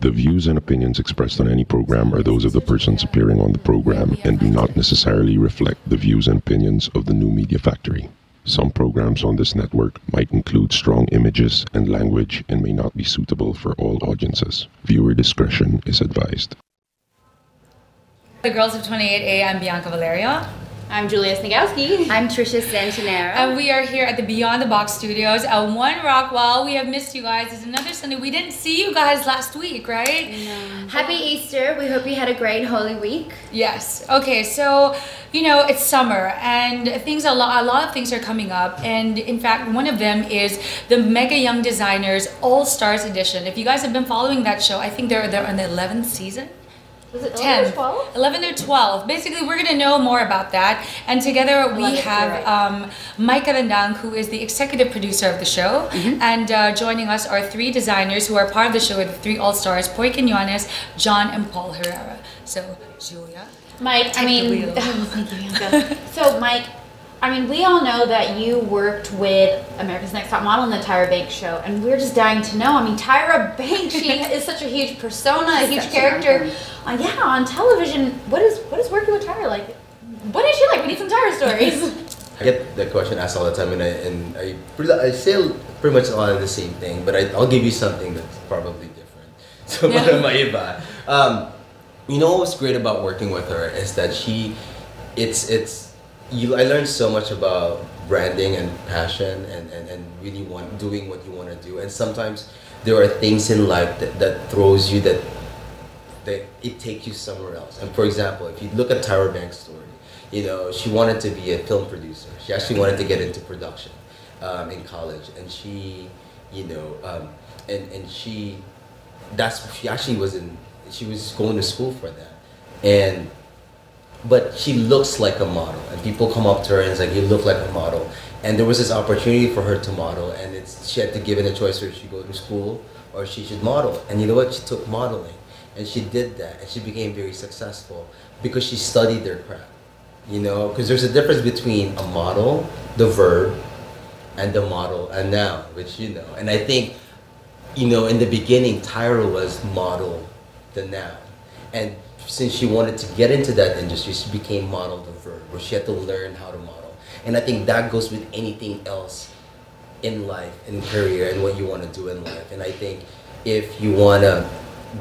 The views and opinions expressed on any program are those of the persons appearing on the program and do not necessarily reflect the views and opinions of the New Media Factory. Some programs on this network might include strong images and language and may not be suitable for all audiences. Viewer discretion is advised. The Girls of 28A, I'm Bianca Julia. I'm Julia Snigowski. I'm Tricia Santanero. And we are here at the Beyond the Box Studios at One Rockwell. We have missed you guys. It's another Sunday. We didn't see you guys last week, right? No. Happy Easter. We hope you had a great Holy Week. Yes. Okay, so, you know, it's summer and a lot of things are coming up. And in fact, one of them is the Mega Young Designers All-Stars Edition. If you guys have been following that show, I think they're on the 11th season. Was it 10 or 12? 11 or 12. Basically, we're going to know more about that. And together we have Mike Carandang, who is the executive producer of the show. And joining us are three designers who are part of the show with the three All-Stars, Puey Quinones, John, and Paul Herrera. So, Julia. Mike, thank you, Bianca. So, Mike, we all know that you worked with America's Next Top Model and the Tyra Banks show, and we're just dying to know. Tyra Banks, she is such a huge persona, a huge character. On television. What is working with Tyra like? What is she like? We need some Tyra stories. I get that question asked all the time, and I say pretty much a lot of the same thing, but I'll give you something that's probably different. So, you know what's great about working with her is that I learned so much about branding and passion and really doing what you want to do. And sometimes there are things in life that throws you that it takes you somewhere else. And for example, if you look at Tyra Banks' story, she wanted to be a film producer. She actually wanted to get into production in college, and she was going to school for that, but she looks like a model, and people come up to her and it's like, you look like a model. And there was this opportunity for her to model, and she had to give it a choice whether she should go to school or she should model. And you know what? She took modeling, and she did that, and she became very successful because she studied their craft. Because there's a difference between a model, the verb, and the model, a noun, which And I think, in the beginning, Tyra was model, the noun, and since she wanted to get into that industry, she became model the verb, where she had to learn how to model. And I think that goes with anything else in life, in career, and what you want to do in life. And I think if you want to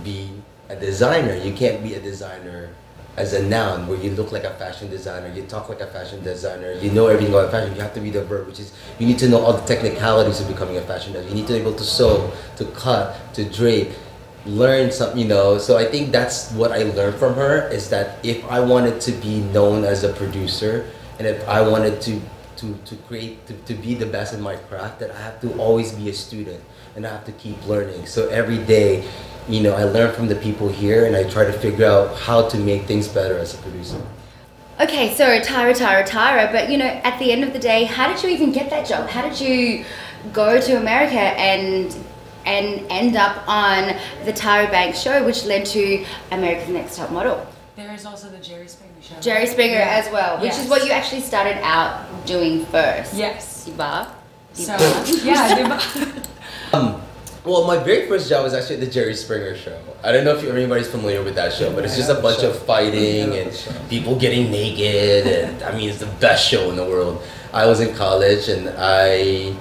be a designer, you can't be a designer as a noun, where you look like a fashion designer, you talk like a fashion designer, you know everything about fashion. You have to be the verb, which is you need to know all the technicalities of becoming a fashion designer. You need to be able to sew, to cut, to drape, learn something, So I think that's what I learned from her, is that if I wanted to be known as a producer, and if I wanted to be the best in my craft, that I have to always be a student, and I have to keep learning. So every day, I learn from the people here, and I try to figure out how to make things better as a producer. Okay, so Tyra, but at the end of the day, how did you even get that job? How did you go to America and end up on the Tyra Banks show, which led to America's Next Top Model? There is also the Jerry Springer show. Jerry Springer as well, which is what you actually started out doing first. Yes. Diba? Well, my very first job was actually at the Jerry Springer show. I don't know if anybody's familiar with that show, but it's just a bunch of fighting and people getting naked, and it's the best show in the world. I was in college, and I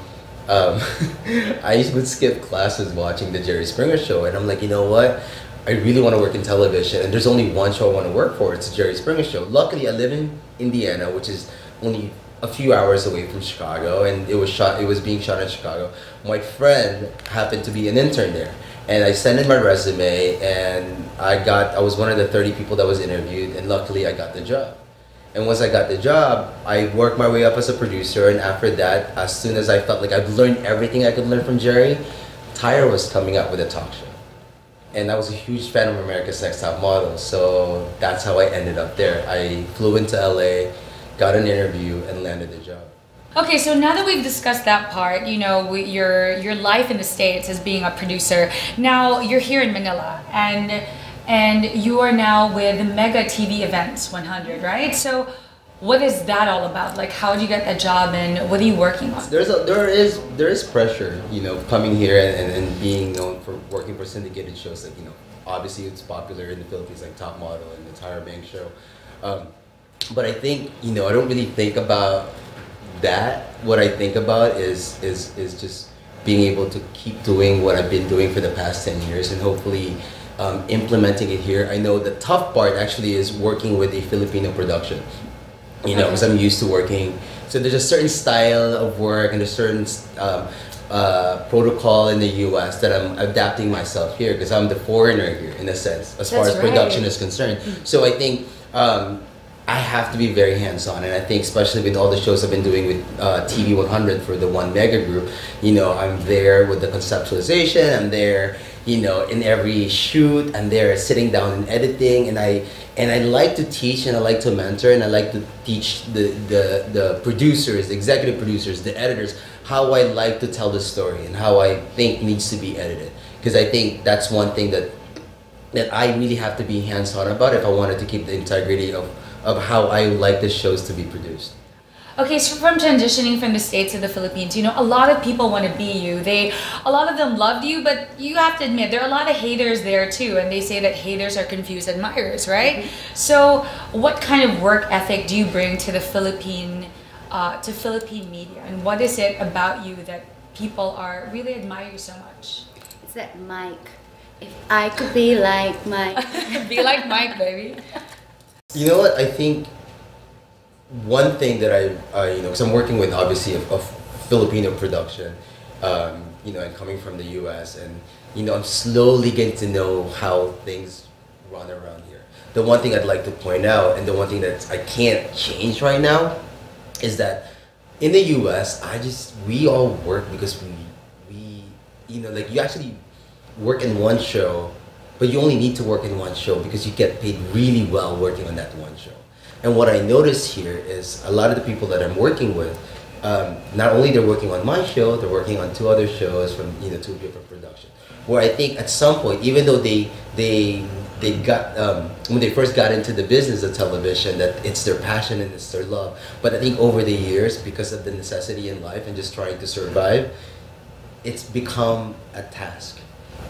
would skip classes watching the Jerry Springer show, and I'm like, you know what? I really want to work in television, and there's only one show I want to work for. It's the Jerry Springer show. Luckily, I live in Indiana, which is only a few hours away from Chicago, and it was being shot in Chicago. My friend happened to be an intern there, and I sent in my resume, and I was one of the 30 people that was interviewed, and luckily I got the job. And once I got the job, I worked my way up as a producer, and after that, as soon as I felt like I've learned everything I could learn from Jerry, Tyra was coming up with a talk show. And I was a huge fan of America's Next Top Model, so that's how I ended up there. I flew into LA, got an interview, and landed the job. Okay, so now that we've discussed that part, your life in the States as being a producer, now you're here in Manila, and you are now with Mega TV Events 100, right? So what is that all about? Like, how do you get that job, and what are you working on? There is pressure, you know, coming here and being known for working for syndicated shows. Like, you know, obviously it's popular in the Philippines, like Top Model and the Tyra Bank show. But I think, you know, I don't really think about that. What I think about is just being able to keep doing what I've been doing for the past 10 years and hopefully implementing it here. I know the tough part actually is working with a Filipino production, you know, because I'm used to working. So there's a certain style of work and a certain protocol in the US that I'm adapting myself here because I'm the foreigner here in a sense, as far as production is concerned. So I think I have to be very hands-on, and I think especially with all the shows I've been doing with TV 100 for the One Mega Group, you know, I'm there with the conceptualization, I'm there, you know, in every shoot, I'm there sitting down and editing, and I like to teach and I like to mentor and I like to teach the producers, the executive producers, the editors, how I like to tell the story and how I think needs to be edited. Because I think that's one thing that I really have to be hands-on about if I wanted to keep the integrity of how I like the shows to be produced. Okay, so from transitioning from the States to the Philippines, you know, a lot of people want to be you. A lot of them loved you, but you have to admit, there are a lot of haters there too, and they say that haters are confused admirers, right? Mm-hmm. So what kind of work ethic do you bring to the Philippine media, and what is it about you that people really admire you so much? It's that Mike. If I could be like Mike. Be like Mike, baby. You know what, I think one thing that I you know, because I'm working with obviously a Filipino production, you know, and coming from the US, and, you know, I'm slowly getting to know how things run around here. The one thing I'd like to point out, and the one thing that I can't change right now, is that in the US, we all work because we you know, like, you actually work in one show, but you only need to work in one show because you get paid really well working on that one show. And what I notice here is a lot of the people that I'm working with, not only they're working on my show, they're working on 2 other shows from, you know, 2 different productions. Where I think at some point, even though they got when they first got into the business of television, that it's their passion and it's their love. But I think over the years, because of the necessity in life and just trying to survive, it's become a task.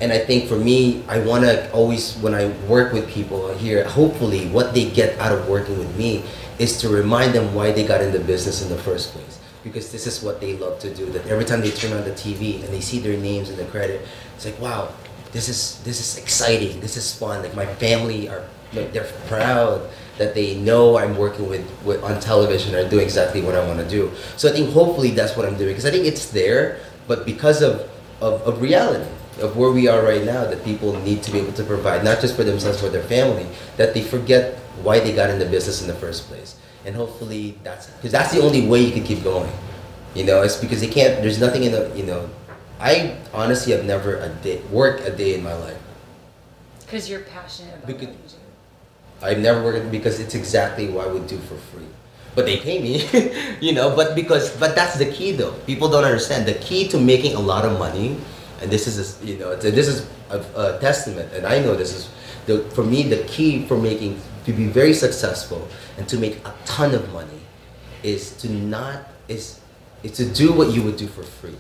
And I think for me, I want to always, when I work with people here, hopefully what they get out of working with me is to remind them why they got in the business in the first place. Because this is what they love to do. That every time they turn on the TV and they see their names in the credit, it's like, wow, this is exciting, this is fun. Like, my family they're proud that they know I'm working with on television or doing exactly what I want to do. So I think hopefully that's what I'm doing, because I think it's there, but because of reality, of where we are right now, that people need to be able to provide, not just for themselves, for their family, that they forget why they got in the business in the first place. And hopefully because that's the only way you can keep going. You know, it's because they can't, there's nothing in the, you know, I honestly have never worked a day in my life. Because you're passionate about what you do. I've never worked, because it's exactly what I would do for free. But they pay me, you know, but that's the key though. People don't understand. The key to making a lot of money, and this is, you know, this is a testament, and I know this is, for me, the key to be very successful and to make a ton of money is to do what you would do for free,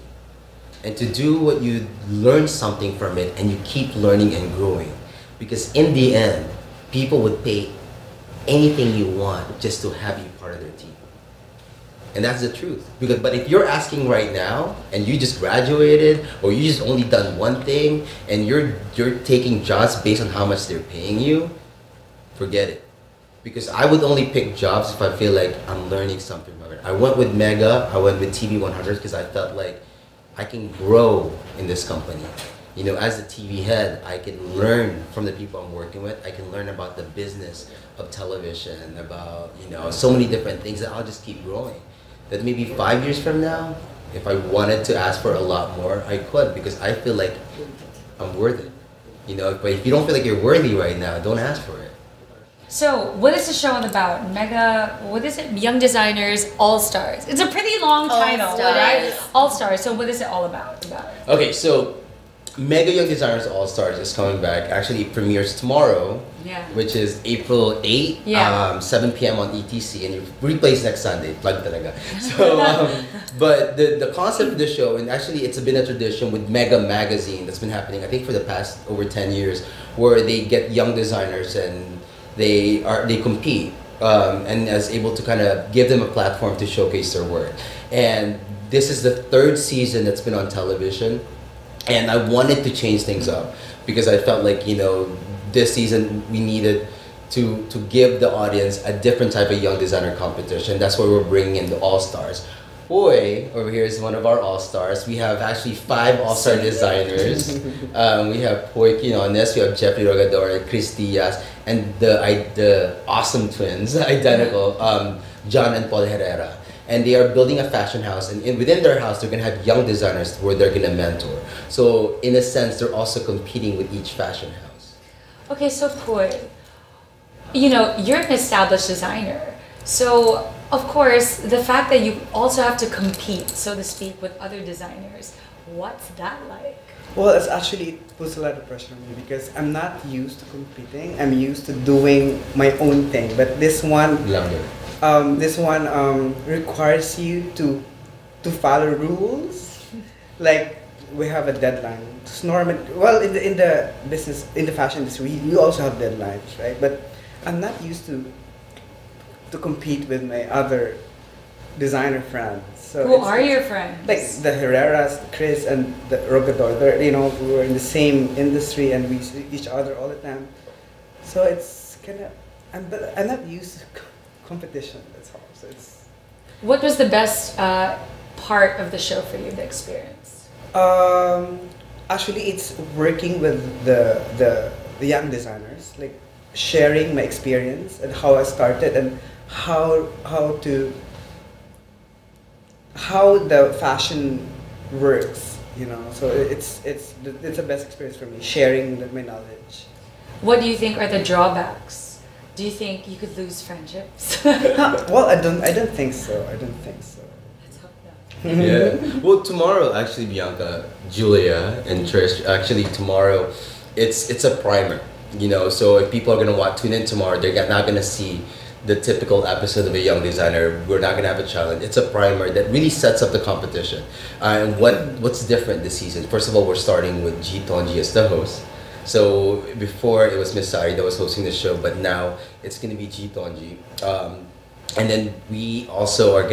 and to do what you learn something from it, and you keep learning and growing, because in the end, people would pay anything you want just to have you part of their team. And that's the truth. But if you're asking right now, and you just graduated, or you just only done one thing, and you're taking jobs based on how much they're paying you, forget it. Because I would only pick jobs if I feel like I'm learning something from it. I went with Mega, I went with TV 100 because I felt like I can grow in this company. You know, as the TV head, I can learn from the people I'm working with. I can learn about the business of television, about, you know, so many different things that I'll just keep growing. That maybe 5 years from now, if I wanted to ask for a lot more, I could, because I feel like I'm worth it. You know, but if you don't feel like you're worthy right now, don't ask for it. So, what is the show all about? Mega, what is it? Young Designers All-Stars. It's a pretty long title, right? All-Stars. So what is it all about? Okay, so Mega Young Designers All Stars is coming back. Actually, it premieres tomorrow, which is April 8, 7 p.m. on ETC, and it replays next Sunday. Plug talaga. So, but the concept of the show, and actually it's been a tradition with Mega Magazine that's been happening, I think, for the past over 10 years, where they get young designers and they compete, and is able to kind of give them a platform to showcase their work. And this is the third season that's been on television. And I wanted to change things up because I felt like, you know, this season we needed to give the audience a different type of young designer competition. That's why we're bringing in the All-Stars. Puey, over here, is one of our All-Stars. We have actually 5 All-Star designers. We have Puey Quinones, we have Jeffrey Rogador, Chris Diaz, and the awesome twins, identical, John and Paul Herrera. And they are building a fashion house, and within their house, they're gonna have young designers where they're gonna mentor. So in a sense, they're also competing with each fashion house. Okay, so Puey, you know, you're an established designer. So of course, the fact that you also have to compete, so to speak, with other designers, what's that like? Well, it's actually, it puts a lot of pressure on me because I'm not used to competing. I'm used to doing my own thing, but this one requires you to follow rules. Like, we have a deadline. It's normal. Well, in the business, in the fashion industry, we also have deadlines, right? But I'm not used to compete with my other designer friends. So who are your friends? Like the Herreras, Chris, and the Rogador. They're, you know, we were in the same industry and we see each other all the time. So it's kind of, I'm not used to competition. That's all. So it's. What was the best part of the show for you, the experience? Actually, it's working with the young designers, like sharing my experience and how I started and how the fashion works, you know. So it's the best experience for me, sharing my knowledge. What do you think are the drawbacks? Do you think you could lose friendships? Well, I don't think so. I don't think so. Let's hope not. Yeah. Well, tomorrow actually, Bianca, Julia, and Tricia. Actually, tomorrow, it's a primer. You know, so if people are gonna tune in tomorrow, they're not gonna see the typical episode of a young designer. We're not gonna have a challenge. It's a primer that really sets up the competition. And what's different this season? First of all, we're starting with G Tonji as the host. So before it was Miss Sari that was hosting the show, but now it's gonna be G Tonji. And then we also are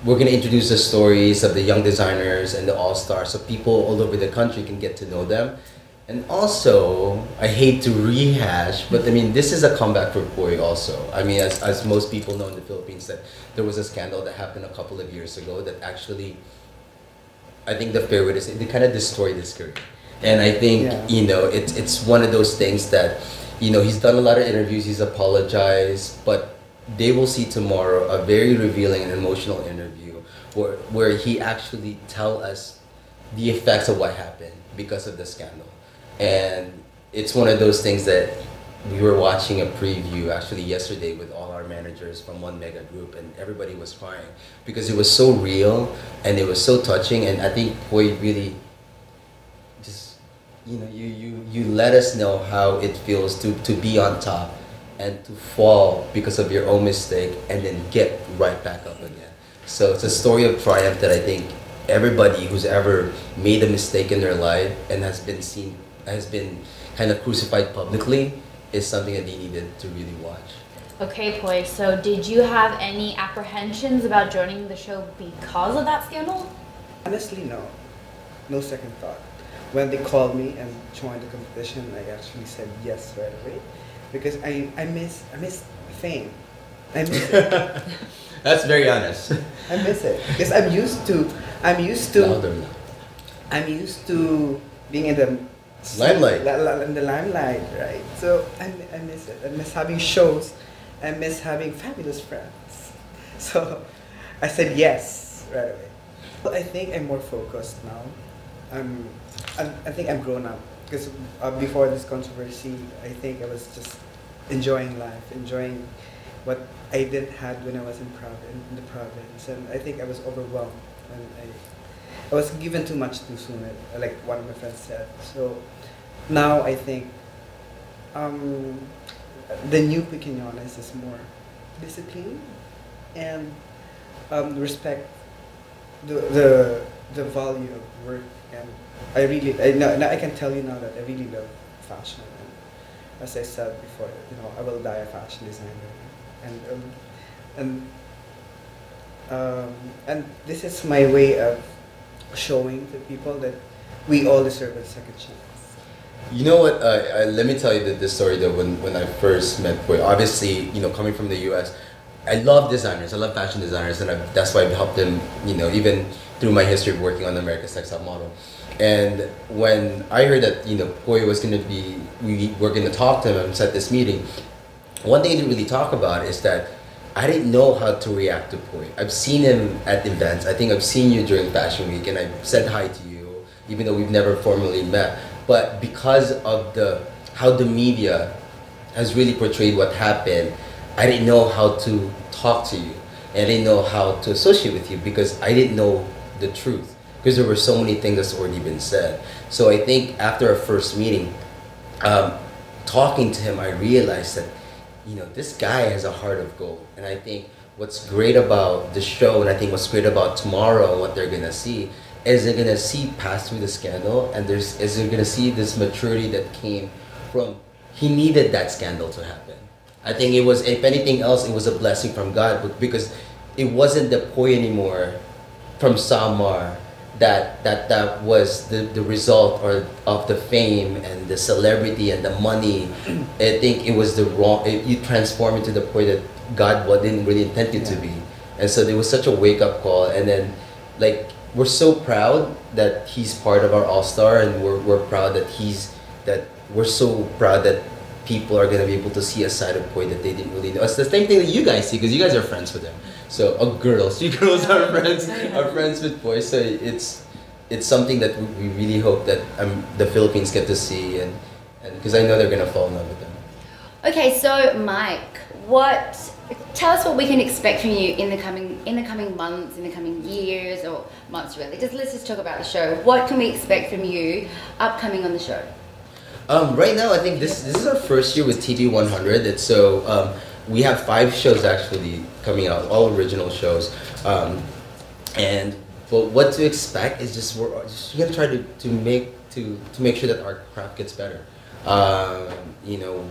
we're gonna introduce the stories of the young designers and the all-stars, so people all over the country can get to know them. And also, I hate to rehash, but I mean, this is a comeback for Puey also. I mean, as most people know in the Philippines, that there was a scandal that happened a couple of years ago that actually, I think the fair way to say, they kind of destroyed his career. And I think, you know, it's one of those things that, you know, he's done a lot of interviews, he's apologized, but they will see tomorrow a very revealing and emotional interview where he actually tell us the effects of what happened because of the scandal. And it's one of those things that we were watching a preview actually yesterday with all our managers from one mega group, and everybody was crying because it was so real and it was so touching. And I think Puey really just, you know, you let us know how it feels to be on top and to fall because of your own mistake and then get right back up again. So it's a story of triumph that I think everybody who's ever made a mistake in their life and has been kind of crucified publicly is something that they needed to really watch. Okay, Puey, so did you have any apprehensions about joining the show because of that scandal? Honestly, no. No second thought. When they called me and joined the competition, I actually said yes right away because I miss fame. I miss it. That's very honest. I miss it because I'm used to being in the limelight. In the limelight, right? So I miss it. I miss having shows. I miss having fabulous friends. So I said yes right away. Well, I think I'm more focused now. I think I'm grown up because before this controversy, I think I was just enjoying life, enjoying what I didn't have when I was in the province, and I think I was overwhelmed when I was given too much too soon, like one of my friends said. So now I think the new Puey Quinones is more disciplined and respect the value of work. And I can tell you now that I really love fashion. And as I said before, I will die a fashion designer. And this is my way of showing to people that we all deserve a second chance. You know what? Let me tell you this story though. When I first met Puey, obviously, coming from the U.S., I love designers. I love fashion designers, and that's why I've helped them. Even through my history of working on America's Next Top Model. And when I heard that Puey was going to be, we were going to talk to him and set this meeting. One thing I didn't really talk about is that I didn't know how to react to Puey. I've seen him at events. I think I've seen you during Fashion Week, and I've said hi to you, even though we've never formally met. But because of how the media has really portrayed what happened, I didn't know how to talk to you. And I didn't know how to associate with you because I didn't know the truth. Because there were so many things that's already been said. So I think after our first meeting, talking to him, I realized that, this guy has a heart of gold. And I think what's great about the show, and I think what's great about tomorrow and what they're gonna see, is they're gonna see past through the scandal, and they're gonna see this maturity that came from, he needed that scandal to happen. I think it was, if anything else, it was a blessing from God, because it wasn't the Puey anymore from Samar that was the result of the fame and the celebrity and the money. I think it was you transformed into the Puey that God didn't really intend it to be. And so there was such a wake-up call. And then, we're so proud that he's part of our All-Star, and we're proud that we're so proud that people are going to be able to see a side of Puey that they didn't really know. It's the same thing that you guys see, because you guys are friends with him. So, you girls are friends with Puey. So it's something that we really hope that the Philippines get to see, and because I know they're going to fall in love with them. Okay, so Mike, tell us what we can expect from you in the coming months, in the coming years, or months really. Let's just talk about the show. What can we expect from you upcoming on the show? Right now, I think this is our first year with TV 100. We have 5 shows actually coming out, all original shows. But what to expect is we're just gonna try to make sure that our craft gets better.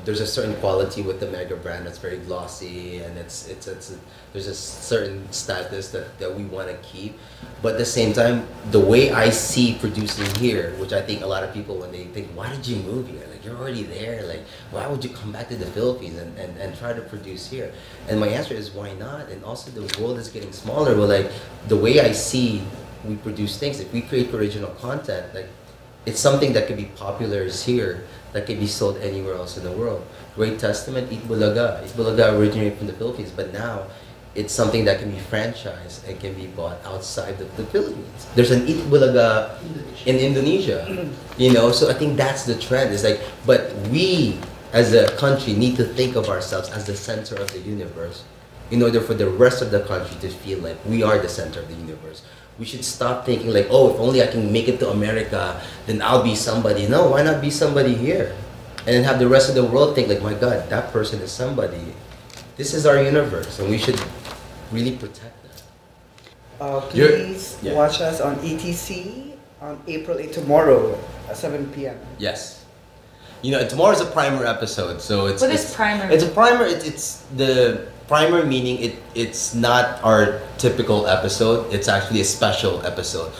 There's a certain quality with the Mega brand that's very glossy, and there's a certain status that we want to keep. But at the same time, the way I see producing here, which I think a lot of people, when they think, why did you move here? You're already there. Why would you come back to the Philippines and try to produce here? And my answer is, why not? And also, the world is getting smaller. But the way I see we produce things, if we create original content, it's something that could be popular here, that could be sold anywhere else in the world. Great Testament, Eat Bulaga. Eat Bulaga originated from the Philippines, but now it's something that can be franchised and can be bought outside of the Philippines. There's an Eat Bulaga in Indonesia, so I think that's the trend. But we as a country need to think of ourselves as the center of the universe in order for the rest of the country to feel like we are the center of the universe. We should stop thinking if only I can make it to America, then I'll be somebody. No, why not be somebody here? And then have the rest of the world think my God, that person is somebody. This is our universe, and we should really protect that. Please watch us on ETC on April 8, tomorrow at 7 p.m. Yes. Tomorrow's a primer episode, so it's... What is primer? It's a primer, it's the... Primer meaning it's not our typical episode. It's actually a special episode.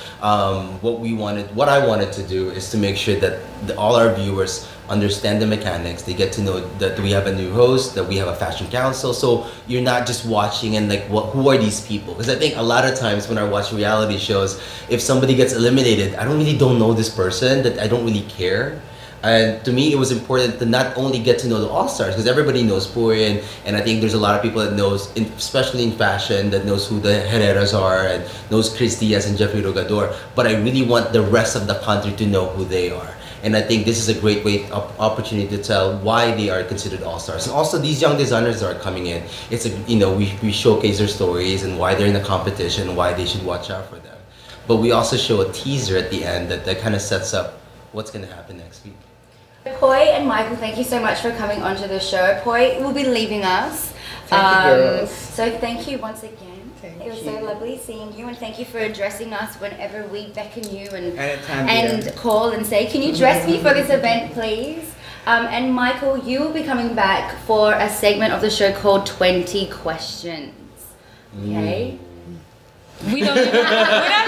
What I wanted to do is to make sure that all our viewers understand the mechanics. They get to know that we have a new host, that we have a fashion council. So you're not just watching and who are these people? Because I think a lot of times when I watch reality shows, if somebody gets eliminated, I don't know this person, that I don't really care. And to me, it was important to not only get to know the All-Stars, because everybody knows Puey, and I think there's a lot of people that knows, especially in fashion, that knows who the Herreras are, and knows Chris Diaz and Jeffrey Rogador. But I really want the rest of the country to know who they are. And I think this is a great opportunity to tell why they are considered All-Stars. And also, these young designers that are coming in, we showcase their stories and why they're in the competition, why they should watch out for them. but we also show a teaser at the end that kind of sets up what's going to happen next week. Puey and Michael, thank you so much for coming onto the show. Puey will be leaving us. Thank you, girls. So thank you once again. Thank it was you. so lovely seeing you, and thank you for addressing us whenever we beckon you Anytime, and dear. call and say, can you dress me for this event, please? And Michael, you will be coming back for a segment of the show called 20 Questions. Okay? We're not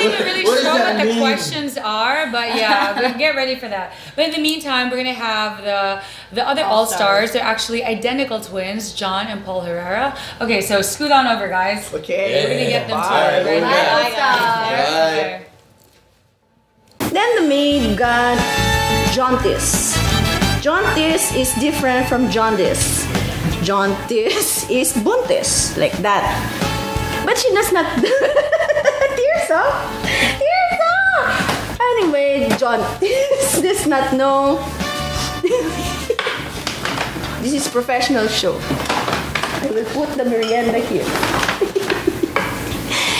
even really What does sure that what the mean? questions are, but yeah, we get ready for that. But in the meantime, we're gonna have the other All-Stars. They're actually identical twins, John and Paul Herrera. Okay, so scoot on over, guys. Okay. We're gonna get them Bye. started right Bye, now. All-Stars. Okay. Then the maid got jaundice. Jaundice is different from jaundice. Jaundice is buntis, like that. But she does not. Tears up! Tears up! Anyway, jaundice does not know. This is professional show. I will put the merienda here.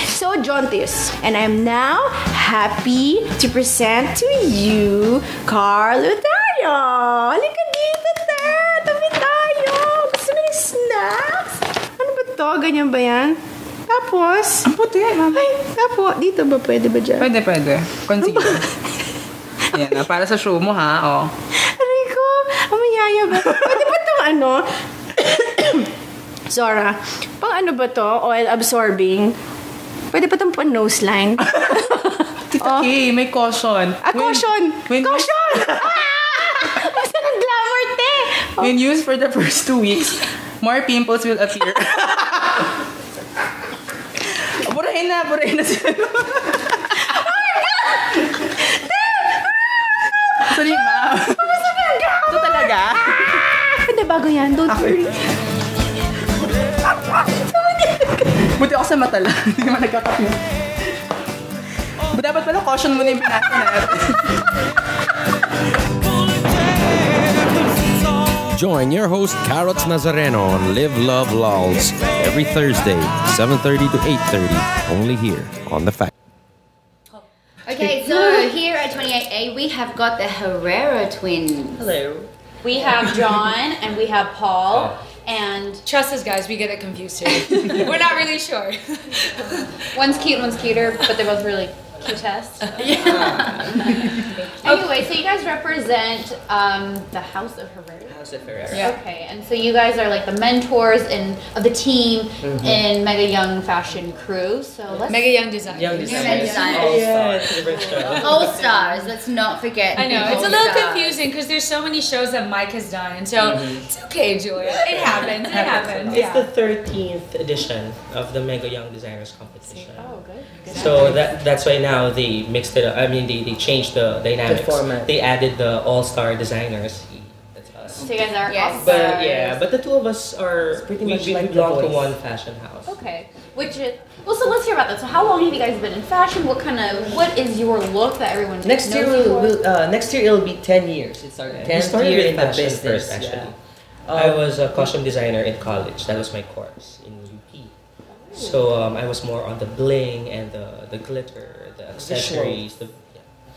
So jaundice, and I'm now happy to present to you Carlo tayo. Halika dito, te. Tabi tayo. Gusto mo ng snacks? Ano ba to? Ganyan ba yan? Tapos, Ang puti, ma'am. ay, tapos, dito ba? Pwede ba dyan? Pwede. Consider. Ayan na, para sa show mo ha, oh. Aray ko, amayaya ba? Pwede ba itong ano? Zora, pang ano ba to? Oil absorbing? Pwede ba itong pang nose line? Tita Kay, may caution. Caution! Caution! Basta ng glamour, te! When used for the first 2 weeks, more pimples will appear. Burahin na sila. Sorry, ma'am. Ito talaga. Hindi, bago yan. Don't worry. Buti ako sa mata lang. Hindi naman nagkakapin. Dapat pala caution mo na yung binasa natin. Join your host Carrots Nazareno on Live Love Lols every Thursday, 7:30 to 8:30, only here on The Fact. Okay, so here at 28A, we have got the Herrera twins. Hello. We have John and we have Paul and Trust us, guys, we get it confused too. We're not really sure. one's cute, one's cuter, but they're both really cutest. Anyway, so you guys represent the House of Herrera. House of Herrera. Yeah. Okay, and so you guys are like the mentors of the team in Mega Young Fashion Crew. So let's Mega Young Design. Young designers. designers. All-Stars, let's not forget. I know, the it's a little All-Stars. confusing because there's so many shows that Mike has done, and so it's okay, Julia. It happens. It happens. It's the Yeah. 13th edition of the Mega Young Designers competition. Oh, good. So that's why now they mixed it up. I mean, they changed the dynamics. The format. They added the all-star designers. That's us. So you guys are Yes. But yeah, but the two of us are pretty we, much we like The belong to Voice. one fashion house. Okay. Which is well. So let's hear about that. So how long have you guys been in fashion? What is your look that everyone Next year knows you for? next year it'll be 10 years. It's our We 10th started year with in the fashion business. first, actually. Yeah. I was a costume designer in college. That was my course in UP. So I was more on the bling and the glitter, the accessories.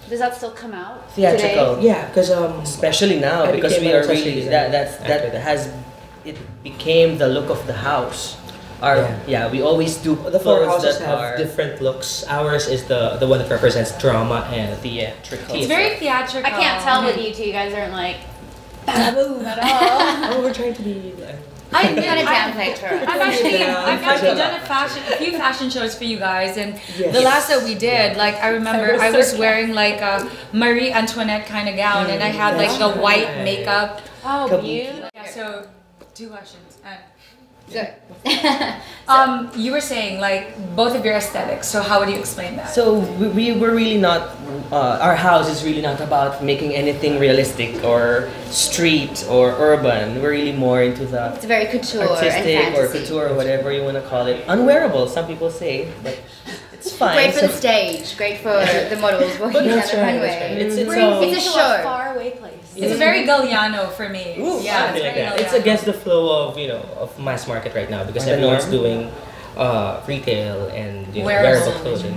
Does that still come out Theatrical. today? Yeah, because Especially now I because became we an are accessory really designer that after that. has it became the look of the house. We always do the four clothes houses that have are different looks. Ours is the one that represents drama and theatrical. It's very theatrical. I can't tell with you two. You guys aren't like boom at all. Oh, we're trying to be. I've Kind of downplayed her. I've actually done a few fashion shows for you guys, and the last that we did, like I remember, I was wearing like a Marie Antoinette kind of gown, and I had like the white makeup. Oh, beautiful. Yeah, so 2 questions. Good. You were saying like both of your aesthetics. So how would you explain that? So we were really not. Our house is really not about making anything realistic or street or urban. We're really more into the It's very couture artistic and or fantasy. couture, whatever you want to call it. Unwearable, some people say, but it's fine. Great for So- the stage, great for the models walking down That's the right, runway. that's right. It's It's a show. Far away place. It's very Galliano for me. Yeah, Something it's like very that. It's Galliano. against the flow of of mass market right now because The everyone's norm. doing retail and Wearable. wearable clothing.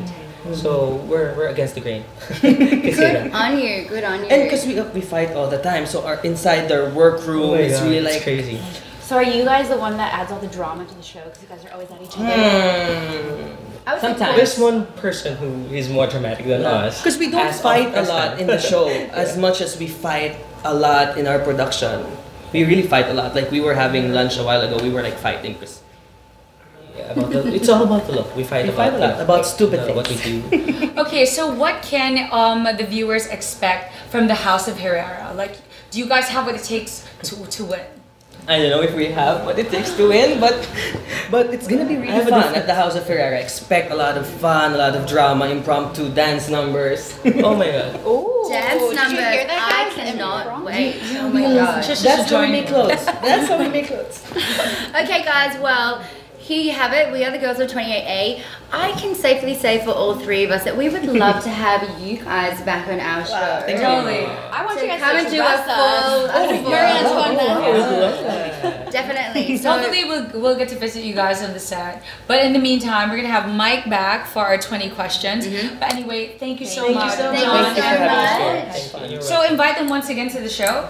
So we're against the grain. Good on you. Good on you. And because we fight all the time, so our inside their workroom is really like crazy. So are you guys the one that adds all the drama to the show? Because you guys are always at each other. I would say Sometimes. There's one person who is more dramatic than us. Because we don't As fight a of lot time. in the show as much as we fight a lot in our production. We really fight a lot. Like we were having lunch a while ago, we were like fighting because It's all about the look. We fight a lot about stupid things. What we do. Okay, so what can the viewers expect from the House of Herrera? Like, do you guys have what it takes to win? I don't know if we have what it takes to win, but it's gonna be really fun at the House of Herrera. Expect a lot of fun, a lot of drama, impromptu dance numbers. Oh my god. Ooh, Dance did numbers. you hear that, I guys? cannot wait. Oh my gosh. That's how we make clothes. That's how we make clothes. Okay, guys, well, here you have it. We are the girls of 28A. I can safely say for all three of us that we would love to have you guys back on our show. Totally. I want So you guys come to and do a dress us. Definitely. So, Hopefully we'll get to visit you guys on the set. But in the meantime, we're gonna have Mike back for our 20 questions. But anyway, thank you so much. Thank you so much. So invite them once again to the show.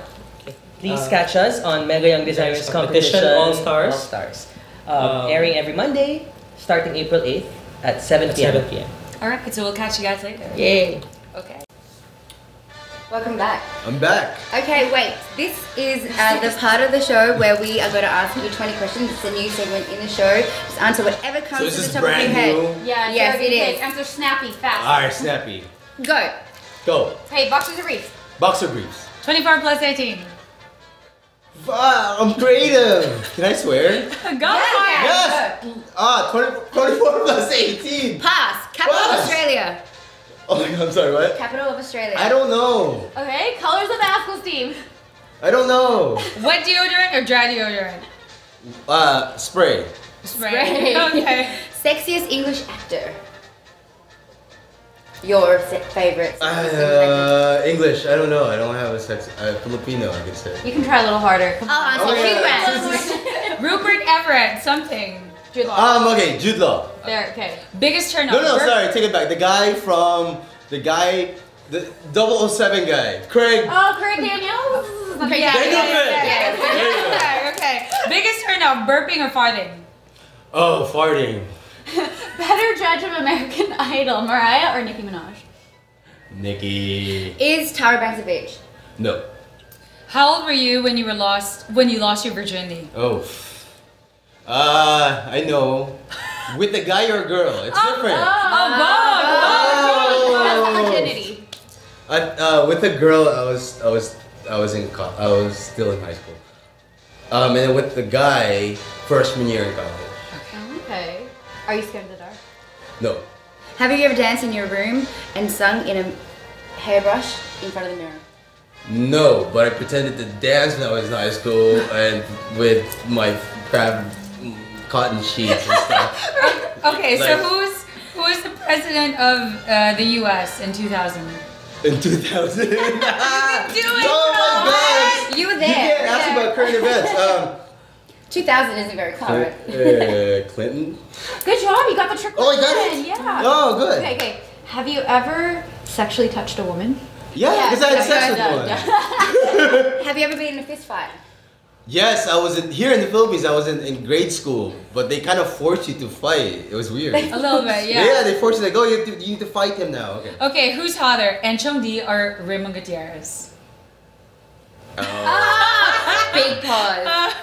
Please catch us on Mega Young Designers Competition All Stars. All Stars. Airing every Monday, starting April 8th at 7 p.m. 7 p.m. All right, so we'll catch you guys later. Yay! Okay. welcome back. I'm back. Okay, wait. This is the part of the show where we are going to ask you 20 questions. It's a new segment in the show. Just answer whatever comes to the top of your head. Yeah, yes, it is. Answer snappy, fast. Alright, snappy. Go. Go. Hey, boxers or briefs? Boxer briefs. 24 plus 18. I'm creative. Can I swear? Go for it. Yes. 24 plus 18. Pass. Capital of Australia. Oh my god, I'm sorry, what? Capital of Australia. I don't know. Okay, colors of the Haskell's team. I don't know. Wet deodorant or dry deodorant? Spray. Spray. Okay. Sexiest English actor. Your favorite. English. I don't know. I don't have a sex. Filipino, I can say. You can try a little harder. Come on. Oh, Rupert Everett, something. Jude Law. Okay, Jude Law. There, okay. Biggest turn on. No, sorry, take it back. The 007 guy. Craig. Oh, Craig Daniels? Okay. Biggest turn off, burping or farting? Oh, farting. Better judge of American Idol, Mariah or Nicki Minaj? Nicki. Is Tyra Banks a bitch? No. How old were you when you lost your virginity? Oh. I know. With a guy or a girl, it's different. That's the virginity. With a girl, I was still in high school. And then with the guy, freshman year in college. Okay. Are you scared of the dark? No. Have you ever danced in your room and sung in a hairbrush in front of the mirror? No, but I pretended to dance when I was in high school and with my crab cotton sheets and stuff. Okay, Like- so who is the president of the U.S. in 2000? In 2000. Doing Oh my god! You were You there. can't ask about current events. 2000 isn't very current. Clinton. Good job, you got the trick. Oh, I got question. it? Yeah. Oh, good. Okay. Have you ever sexually touched a woman? Yeah, because I had sex with one. Have you ever been in a fist fight? Yes, I was here in the Philippines. I was in grade school, but they kind of forced you to fight. It was weird. A little bit, yeah. Yeah, they forced you like, oh, you need to fight him now. Okay. Okay, who's hotter, Enchong D or Raymond Gutierrez? Big pause.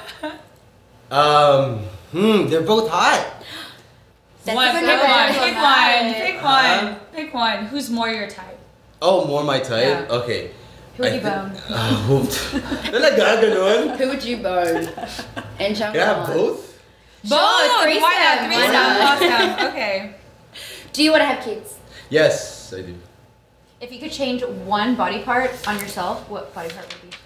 They're both hot. That's One, a good number. pick one. Who's more your type? Oh, more my type? Yeah. Okay. Who would you bone? Talaga ganun? Who would you bone? And Chong Yeah, both? Both! threesome. Why not? Why Threesome. not? Awesome. Okay. Do you want to have kids? Yes, I do. If you could change one body part on yourself, what body part would it be?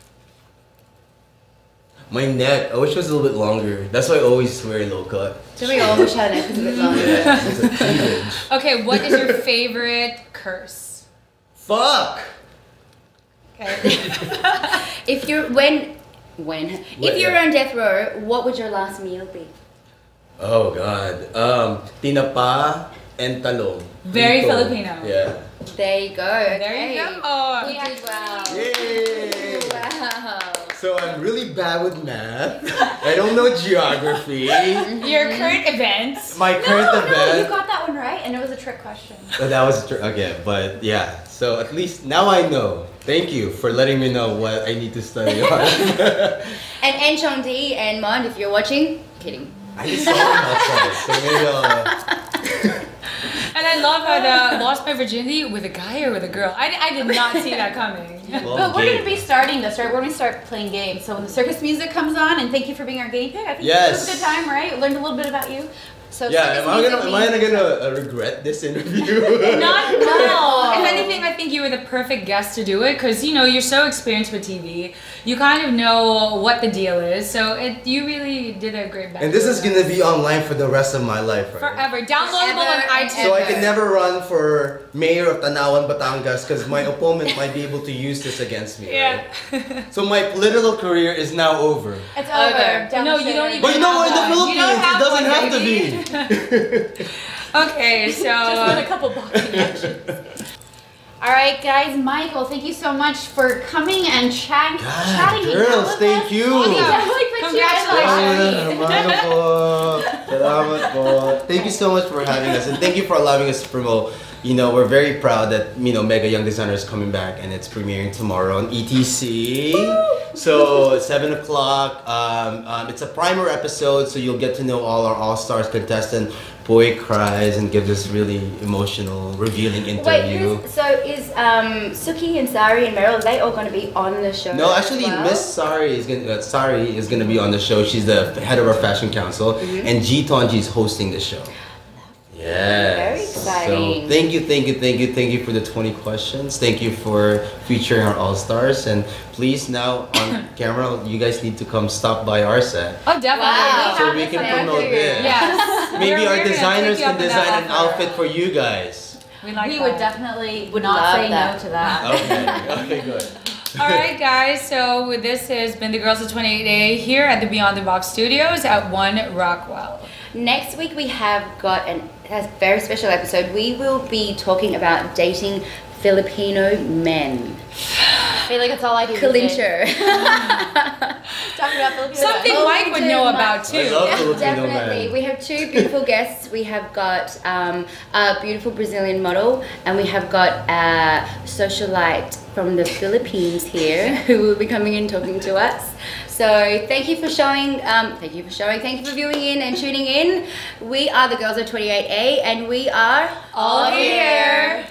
My neck, I wish it was a little bit longer. That's why I always wear low cut. So we all wish our neck was a bit longer. Yeah, it's a cleavage. Okay, what is your favorite curse? Fuck! Okay. If you're if you're on death row, what would your last meal be? Oh god. Tinapa, and talong. Very Dito. Filipino. Yeah. There you go. There you go. You did well. Yay! Wow. So I'm really bad with math. I don't know geography. Your current events. My current No, event. you got that one right, and it was a trick question. Oh, that was okay, but yeah. So at least now I know. Thank you for letting me know what I need to study on. And Enchong D and Mond, if you're watching, kidding. I just saw him outside, so maybe And I love how the lost my virginity with a guy or with a girl. I did not see that coming. But we're going to be starting this, right? We're going to start playing games. So when the circus music comes on, and thank you for being our guinea pig. I think it was a good time, right? Learned a little bit about you. So yeah, am I gonna regret this interview? Not at all. If anything, I think you were the perfect guest to do it because you know you're so experienced with TV. You kind of know what the deal is, so you really did a great job. And this is gonna be online for the rest of my life, right? Forever. Downloadable on iTunes. So I can never run for mayor of Tanawan, Batangas because my opponent might be able to use this against me. Yeah. Right? So my political career is now over. It's over. No, you don't even. But you know what? In the You don't Philippines, it doesn't one, have to baby. be. Okay, so just with a couple boxing matches. All right, guys. Michael, thank you so much for coming and chatting. Girls, thank you. Congratulations. Salamat po. Thank you so much for having us, and thank you for allowing us to promote. You know, we're very proud that Mega Young Designer is coming back, and it's premiering tomorrow on ETC. So 7 o'clock. It's a primer episode, so you'll get to know all our All Stars contestant. Puey cries and gives this really emotional, revealing interview. Wait, so is Suki and Sari and Meryl, they all going to be on the show? No, actually, Miss Sari is gonna be on the show. She's the head of our fashion council, and G Tonji is hosting the show. Yes. Very exciting. So thank you for the 20 questions. Thank you for featuring our All Stars, and please now on camera, you guys need to come stop by our set. Oh, definitely. Wow. So we can promote this. Yes. Maybe our We're gonna designers take you can up on that design an offer. outfit for you guys. We would definitely Would not love say that. no to that. Okay, good. All right, guys. So this has been the Girls of 28A here at the Beyond the Box Studios at 1 Rockwell. Next week we have got a very special episode. We will be talking about dating Filipino men. I feel like it's all I do. Culture. Talking about Filipino. Something Mike would know about too. I love Filipino Definitely. men. We have two beautiful guests. We have got a beautiful Brazilian model, and we have got a socialite from the Philippines here who will be coming in talking to us. So thank you for showing, thank you for viewing in and tuning in. We are the Girls of 28A, and we are All here.